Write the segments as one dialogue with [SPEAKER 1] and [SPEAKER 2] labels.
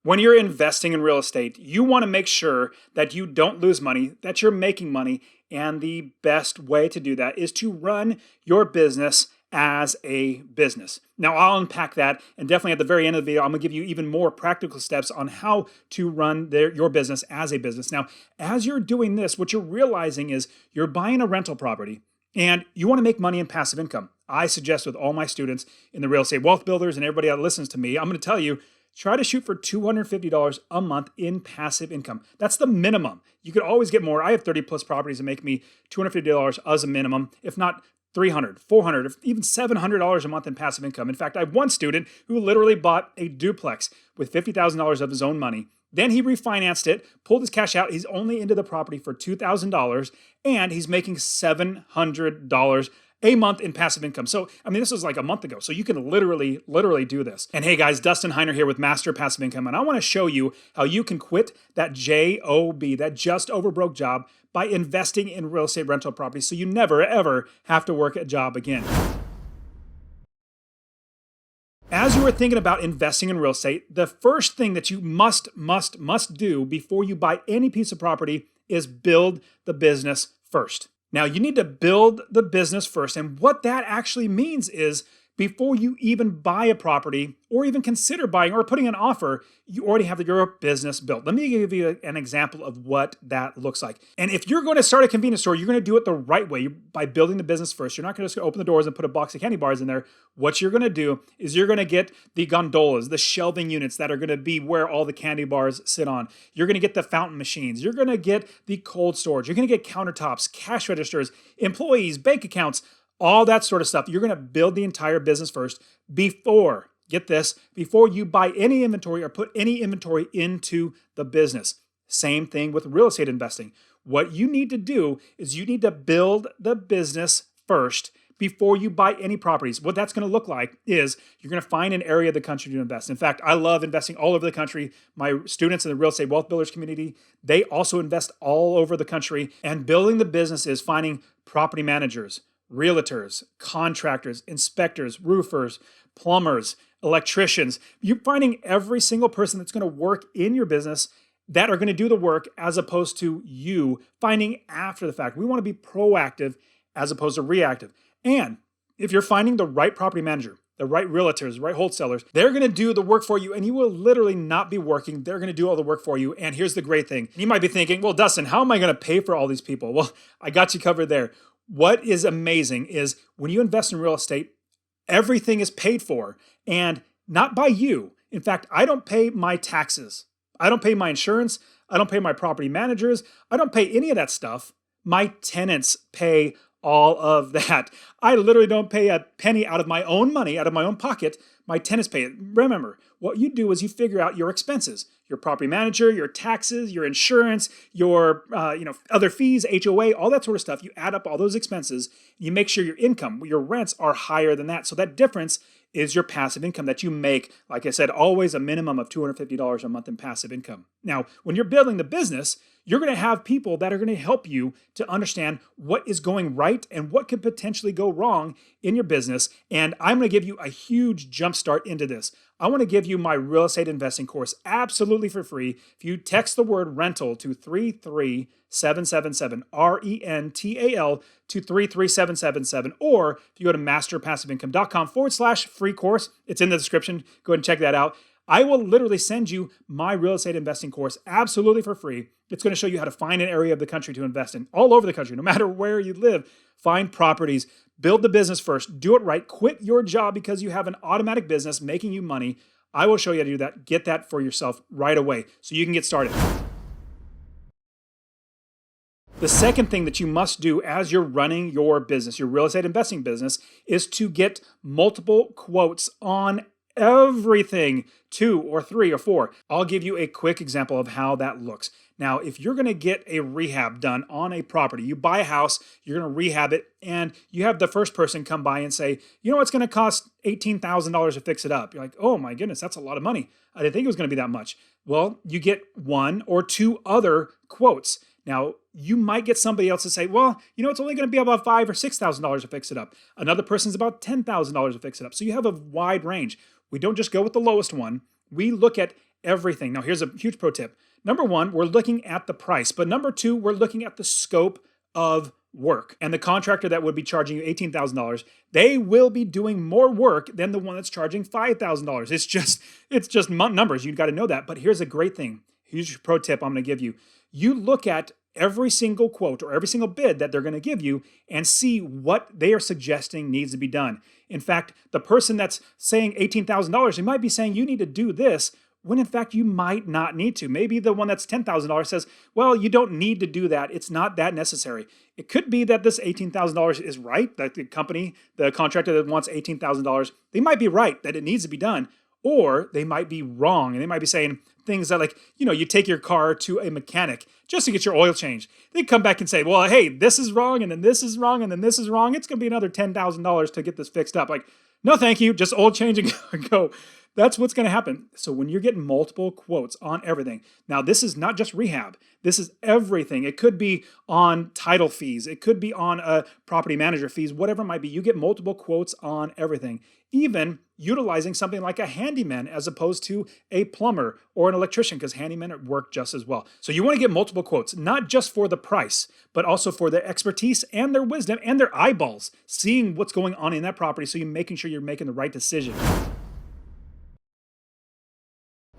[SPEAKER 1] When you're investing in real estate, you want to make sure that you don't lose money, that you're making money. And the best way to do that is to run your business as a business. Now, I'll unpack that. And definitely at the very end of the video, I'm going to give you even more practical steps on how to run your business as a business. Now, as you're doing this, what you're realizing is you're buying a rental property and you want to make money in passive income. I suggest with all my students in the real estate wealth builders and everybody that listens to me, I'm going to tell you, try to shoot for $250 a month in passive income. That's the minimum. You could always get more. I have 30 plus properties that make me $250 as a minimum, if not $300, $400, even $700 a month in passive income. In fact, I have one student who literally bought a duplex with $50,000 of his own money. Then he refinanced it, pulled his cash out. He's only into the property for $2,000, and he's making $700 a month in passive income. So, I mean, this was like a month ago. So you can literally do this. And hey guys, Dustin Heiner here with Master Passive Income. And I want to show you how you can quit that JOB, that just over broke job, by investing in real estate rental properties so you never, ever have to work a job again. As you are thinking about investing in real estate, the first thing that you must do before you buy any piece of property is build the business first. Now, you need to build the business first. And what that actually means is before you even buy a property or even consider buying or putting an offer, you already have your business built. Let me give you an example of what that looks like. And if you're going to start a convenience store, you're going to do it the right way by building the business first. You're not going to just open the doors and put a box of candy bars in there. What you're going to do is you're going to get the gondolas, the shelving units that are going to be where all the candy bars sit on. You're going to get the fountain machines. You're going to get the cold storage. You're going to get countertops, cash registers, employees, bank accounts, all that sort of stuff. You're going to build the entire business first before, get this, before you buy any inventory or put any inventory into the business. Same thing with real estate investing. What you need to do is you need to build the business first before you buy any properties. What that's going to look like is you're going to find an area of the country to invest. In fact, I love investing all over the country. My students in the real estate wealth builders community, they also invest all over the country. And building the business is finding property managers, realtors, contractors, inspectors, roofers, plumbers, electricians. You're finding every single person that's going to work in your business that are going to do the work as opposed to you finding after the fact. We want to be proactive as opposed to reactive. And if you're finding the right property manager, the right realtors, the right wholesalers, they're going to do the work for you and you will literally not be working. They're going to do all the work for you. And here's the great thing. You might be thinking, well, Dustin, how am I going to pay for all these people? Well, I got you covered there. What is amazing is when you invest in real estate, everything is paid for and not by you. In fact, I don't pay my taxes. I don't pay my insurance. I don't pay my property managers. I don't pay any of that stuff. My tenants pay all of that. I literally don't pay a penny out of my own money, out of my own pocket. My tenants pay it. Remember, what you do is you figure out your expenses, your property manager, your taxes, your insurance, your other fees, HOA, all that sort of stuff. You add up all those expenses. You make sure your income, your rents are higher than that. So that difference is your passive income that you make, like I said, always a minimum of $250 a month in passive income. Now, when you're building the business, you're going to have people that are going to help you to understand what is going right and what could potentially go wrong in your business. And I'm going to give you a huge jump start into this. I want to give you my real estate investing course absolutely for free. If you text the word rental to 33777, RENTAL to 33777, or if you go to masterpassiveincome.com/free course, it's in the description. Go ahead and check that out. I will literally send you my real estate investing course absolutely for free. It's going to show you how to find an area of the country to invest in, all over the country, no matter where you live. Find properties, build the business first, do it right, quit your job because you have an automatic business making you money. I will show you how to do that. Get that for yourself right away so you can get started. The second thing that you must do as you're running your business, your real estate investing business, is to get multiple quotes on everything, 2 or 3 or 4. I'll give you a quick example of how that looks. Now, if you're going to get a rehab done on a property, you buy a house, you're going to rehab it, and you have the first person come by and say, you know, it's going to cost $18,000 to fix it up. You're like, oh my goodness, that's a lot of money. I didn't think it was going to be that much. Well, you get 1 or 2 other quotes. Now, you might get somebody else to say, well, you know, it's only going to be about $5,000 or $6,000 to fix it up. Another person's about $10,000 to fix it up. So you have a wide range. We don't just go with the lowest one. We look at everything. Now, here's a huge pro tip. Number one, we're looking at the price. But number two, we're looking at the scope of work. And the contractor that would be charging you $18,000, they will be doing more work than the one that's charging $5,000. It's just numbers. You've got to know that. But here's a great thing. Here's your pro tip I'm going to give you. You look at every single quote or every single bid that they're going to give you and see what they are suggesting needs to be done. In fact, the person that's saying $18,000, they might be saying you need to do this, when in fact you might not need to. Maybe the one that's $10,000 says, well, you don't need to do that. It's not that necessary. It could be that this $18,000 is right, that the company, the contractor that wants $18,000, they might be right that it needs to be done, or they might be wrong. And they might be saying things that like, you take your car to a mechanic just to get your oil changed. They come back and say, well, hey, this is wrong, and then this is wrong, and then this is wrong. It's going to be another $10,000 to get this fixed up. Like, no, thank you. Just oil change and go. That's what's going to happen. So when you're getting multiple quotes on everything, now this is not just rehab. This is everything. It could be on title fees. It could be on property manager fees, whatever it might be. You get multiple quotes on everything. Even utilizing something like a handyman as opposed to a plumber or an electrician, because handymen work just as well. So you want to get multiple quotes, not just for the price, but also for their expertise and their wisdom and their eyeballs, seeing what's going on in that property so you're making sure you're making the right decision.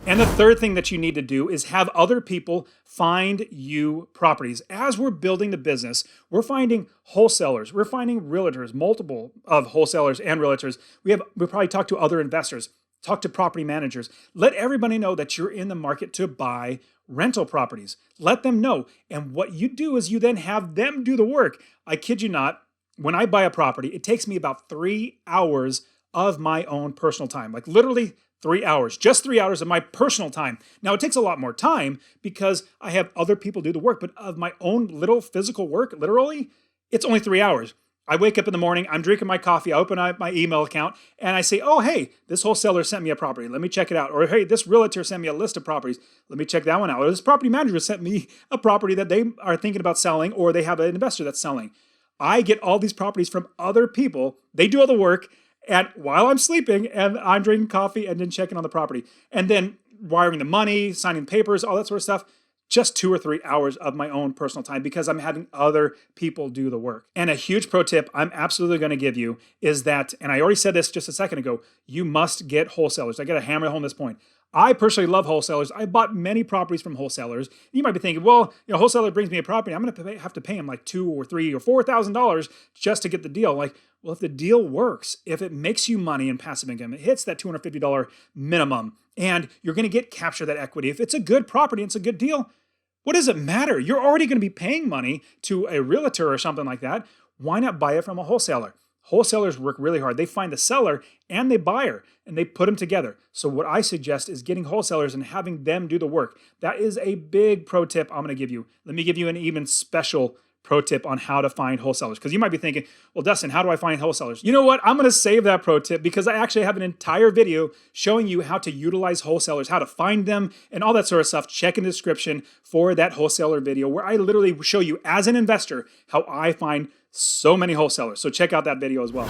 [SPEAKER 1] And the third thing that you need to do is have other people find you properties. As we're building the business, we're finding wholesalers, we're finding realtors, multiple of wholesalers and realtors. We probably talk to other investors, talk to property managers. Let everybody know that you're in the market to buy rental properties. Let them know. And what you do is you then have them do the work. I kid you not, when I buy a property, it takes me about 3 hours of my own personal time, like literally 3 hours, just 3 hours of my personal time. Now, it takes a lot more time because I have other people do the work, but of my own little physical work, literally, it's only 3 hours. I wake up in the morning, I'm drinking my coffee, I open up my email account, and I say, oh, hey, this wholesaler sent me a property. Let me check it out. Or, hey, this realtor sent me a list of properties. Let me check that one out. Or this property manager sent me a property that they are thinking about selling, or they have an investor that's selling. I get all these properties from other people. They do all the work. And while I'm sleeping and I'm drinking coffee and then checking on the property and then wiring the money, signing papers, all that sort of stuff, just 2 or 3 hours of my own personal time because I'm having other people do the work. And a huge pro tip I'm absolutely going to give you is that, and I already said this just a second ago, you must get wholesalers. I got to hammer home this point. I personally love wholesalers. I bought many properties from wholesalers. You might be thinking, well, wholesaler brings me a property. I'm going to have to pay him like $2,000 or $3,000 or $4,000 just to get the deal. Like, well, if the deal works, if it makes you money in passive income, it hits that $250 minimum, and you're going to capture that equity. If it's a good property, it's a good deal. What does it matter? You're already going to be paying money to a realtor or something like that. Why not buy it from a wholesaler? Wholesalers work really hard. They find the seller and the buyer, and they put them together. So what I suggest is getting wholesalers and having them do the work. That is a big pro tip I'm going to give you. Let me give you an even special pro tip on how to find wholesalers. Because you might be thinking, well, Dustin, how do I find wholesalers? You know what? I'm going to save that pro tip because I actually have an entire video showing you how to utilize wholesalers, how to find them, and all that sort of stuff. Check in the description for that wholesaler video where I literally show you as an investor how I find so many wholesalers. So check out that video as well.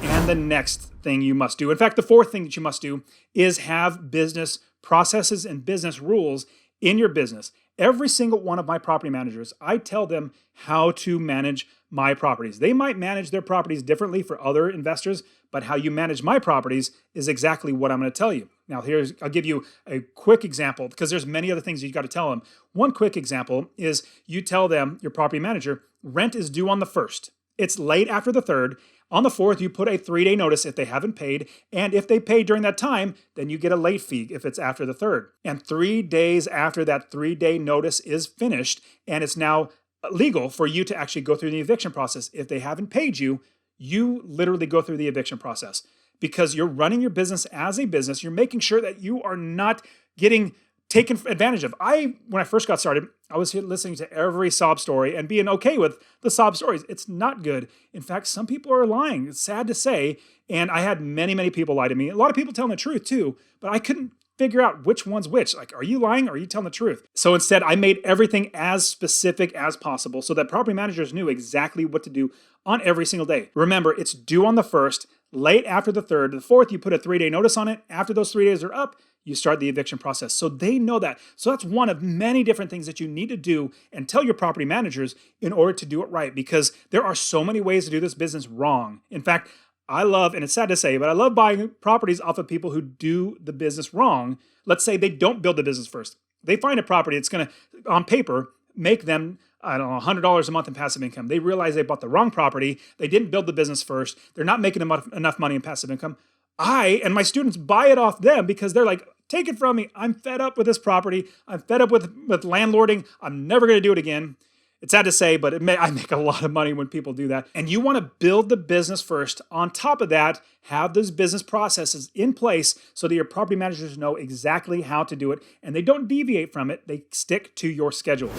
[SPEAKER 1] And the next thing you must do, in fact, the fourth thing that you must do is have business processes and business rules in your business. Every single one of my property managers, I tell them how to manage my properties. They might manage their properties differently for other investors, but how you manage my properties is exactly what I'm going to tell you. Now, I'll give you a quick example because there's many other things you got to tell them. One quick example is you tell them, your property manager, rent is due on the 1st. It's late after the 3rd. On the 4th, you put a 3-day notice if they haven't paid. And if they pay during that time, then you get a late fee if it's after the 3rd. And 3 days after that 3-day notice is finished, and it's now legal for you to actually go through the eviction process. If they haven't paid you, you literally go through the eviction process because you're running your business as a business. You're making sure that you are not getting taken advantage of. When I first got started, I was listening to every sob story and being okay with the sob stories. It's not good. In fact, some people are lying. It's sad to say. And I had many, many people lie to me. A lot of people telling the truth too, but I couldn't figure out which one's which. Like, are you lying or are you telling the truth? So instead, I made everything as specific as possible so that property managers knew exactly what to do on every single day. Remember, it's due on the 1st. late after the third. The fourth, you put a 3-day notice on it. After those 3 days are up, you start the eviction process. So they know that. So that's one of many different things that you need to do and tell your property managers in order to do it right, because there are so many ways to do this business wrong. In fact, I love, and it's sad to say, but I love buying properties off of people who do the business wrong. Let's say they don't build the business first. They find a property that's going to, on paper, make them, I don't know, $100 a month in passive income. They realize they bought the wrong property. They didn't build the business first. They're not making enough money in passive income. I and my students buy it off them because they're like, take it from me. I'm fed up with this property. I'm fed up with landlording. I'm never going to do it again. It's sad to say, but I make a lot of money when people do that. And you want to build the business first. On top of that, have those business processes in place so that your property managers know exactly how to do it and they don't deviate from it. They stick to your schedule.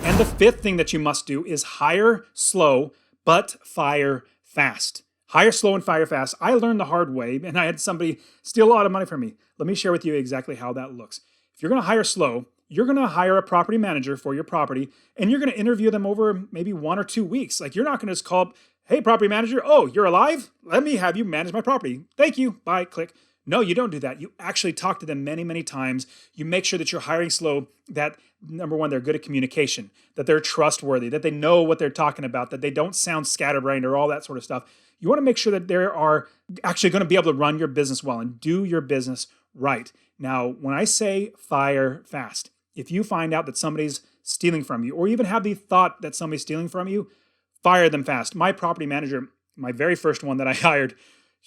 [SPEAKER 1] And the fifth thing that you must do is hire slow, but fire fast. Hire slow and fire fast. I learned the hard way, and I had somebody steal a lot of money from me. Let me share with you exactly how that looks. If you're going to hire slow, you're going to hire a property manager for your property, and you're going to interview them over maybe 1 or 2 weeks. Like, you're not going to just call up, hey, property manager, oh, you're alive? Let me have you manage my property. Thank you. Bye. Click. No, you don't do that. You actually talk to them many, many times. You make sure that you're hiring slow, that number one, they're good at communication, that they're trustworthy, that they know what they're talking about, that they don't sound scatterbrained or all that sort of stuff. You want to make sure that they are actually going to be able to run your business well and do your business right. Now, when I say fire fast, if you find out that somebody's stealing from you, or even have the thought that somebody's stealing from you, fire them fast. My property manager, my very first one that I hired,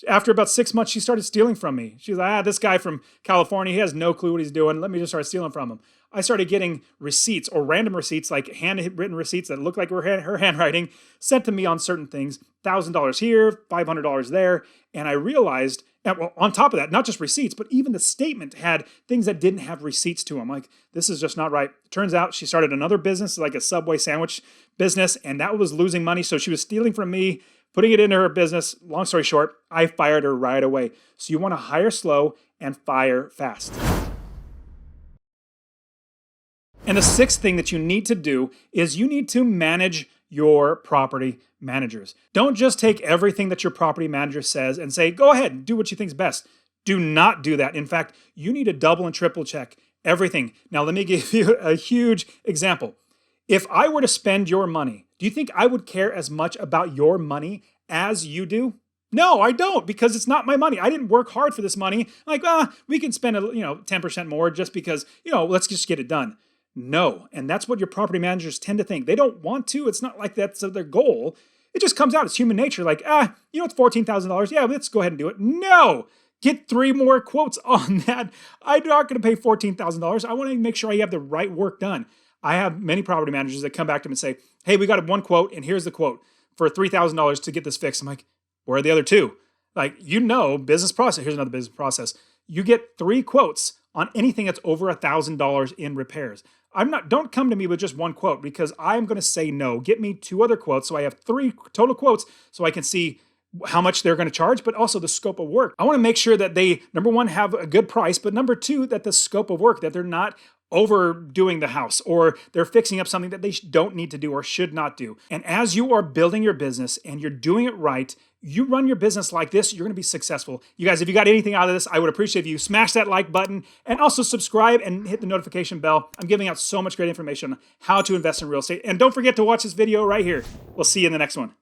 [SPEAKER 1] after about 6 months, she started stealing from me. She's like, this guy from California, he has no clue what he's doing. Let me just start stealing from him. I started getting receipts or random receipts, like handwritten receipts that looked like were her handwriting, sent to me on certain things, $1,000 here, $500 there. And I realized, well, on top of that, not just receipts, but even the statement had things that didn't have receipts to them. Like, this is just not right. Turns out she started another business, like a Subway sandwich business, and that was losing money. So she was stealing from me, putting it into her business. Long story short, I fired her right away. So you want to hire slow and fire fast. And the sixth thing that you need to do is you need to manage your property managers. Don't just take everything that your property manager says and say, go ahead, do what you think's best. Do not do that. In fact, you need to double and triple check everything. Now, let me give you a huge example. If I were to spend your money, do you think I would care as much about your money as you do? No, I don't, because it's not my money. I didn't work hard for this money. Like, we can spend 10% more just because, let's just get it done. No, and that's what your property managers tend to think. They don't want to. It's not like that's their goal. It just comes out. It's human nature. Like, it's $14,000. Yeah, let's go ahead and do it. No, get 3 more quotes on that. I'm not going to pay $14,000. I want to make sure I have the right work done. I have many property managers that come back to me and say, hey, we got one quote, and here's the quote for $3,000 to get this fixed. I'm like, where are the other 2? Like, business process. Here's another business process. You get 3 quotes on anything that's over $1,000 in repairs. Don't come to me with just 1 quote, because I'm going to say no. Get me 2 other quotes so I have 3 total quotes so I can see how much they're going to charge, but also the scope of work. I want to make sure that they, number one, have a good price, but number 2, that the scope of work, that they're not overdoing the house or they're fixing up something that they don't need to do or should not do. And as you are building your business and you're doing it right, you run your business like this, you're going to be successful. You guys, if you got anything out of this, I would appreciate if you smash that like button and also subscribe and hit the notification bell. I'm giving out so much great information on how to invest in real estate. And don't forget to watch this video right here. We'll see you in the next one.